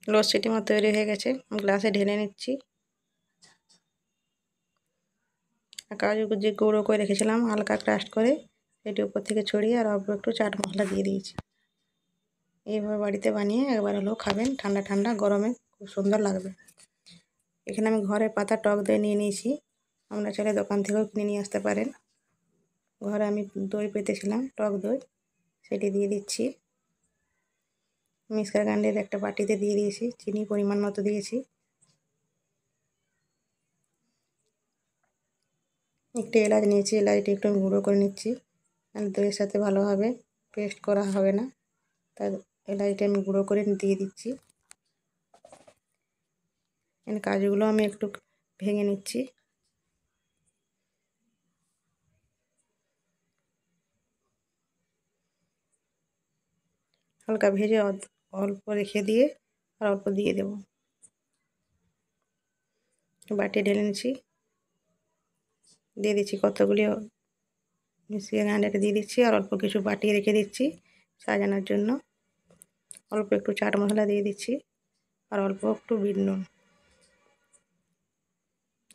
লস্যিটি আমার তৈরি হয়ে গেছে, গ্লাসে ঢেলে নিচ্ছি। কাজু যে গুঁড়ো করে রেখেছিলাম হালকা ক্রাস্ট করে সেটি উপর থেকে ছড়িয়ে আর অল্প একটু চাট মশলা দিয়ে দিয়েছি। এইভাবে বাড়িতে বানিয়ে একবার হলেও খাবেন, ঠান্ডা ঠান্ডা গরমে খুব সুন্দর লাগবে। এখানে আমি ঘরে পাতা টক দই নিয়ে নিয়েছি, আপনারা চাইলে দোকান থেকেও কিনে নিয়ে আসতে পারেন। ঘরে আমি দই পেতেছিলাম, টক দই, সেটি দিয়ে দিচ্ছি। মিক্সার গ্রাইন্ডার একটা বাটিতে দিয়ে দিয়েছি, চিনি পরিমাণ মতো দিয়েছি। একটু এলাচ নিয়েছি, এলাচটি একটু গুঁড়ো করে নিচ্ছি, আর দইয়ের সাথে ভালোভাবে পেস্ট করা হবে না, তাই এলাচটি আমি গুঁড়ো করে দিয়ে দিচ্ছি। এখানে কাজুগুলো আমি একটু ভেঙে নিচ্ছি। হালকা ভেজে অল্প রেখে দিয়ে আর অল্প দিয়ে দেব। বাটি ঢেলে নিচ্ছি, দিয়ে দিচ্ছি কতগুলি মিক্সিং গ্রাইন্ডারে দিয়ে দিচ্ছি, আর অল্প কিছু বাটি রেখে দিচ্ছি সাজানোর জন্য। অল্প একটু চাট মশলা দিয়ে দিচ্ছি আর অল্প একটু বিট নুন,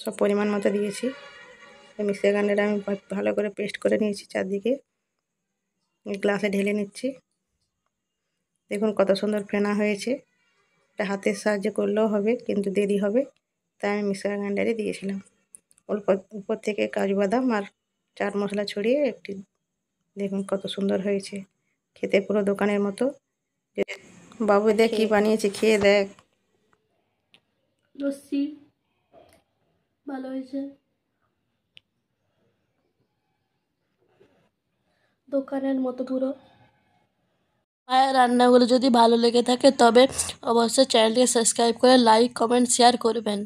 সব পরিমাণ মতো দিয়েছি। মিক্সিং গ্রাইন্ডারে আমি ভালো করে পেস্ট করে নিয়েছি চারদিকে। গ্লাসে ঢেলে নিচ্ছি। দেখুন কত সুন্দর ফেনা হয়েছে। এটা হাতের সাহায্যে করলেও হবে, কিন্তু দেরি হবে, তাই আমি মিক্সার গ্রাইন্ডারে দিয়েছিলাম। অল্প উপর থেকে কাজু বাদাম আর চাট মশলা ছড়িয়ে একটি, দেখুন কত সুন্দর হয়েছে, খেতে পুরো দোকানের মতো। বাবু দেখ কি বানিয়েছে, খেয়ে দেখ। লস্যি ভালো হয়েছে, দোকানের মতো পুরো। মায়ের রান্নাগুলো যদি ভালো লেগে থাকে তবে অবশ্যই চ্যানেলটিকে সাবস্ক্রাইব করে লাইক কমেন্ট শেয়ার করবেন।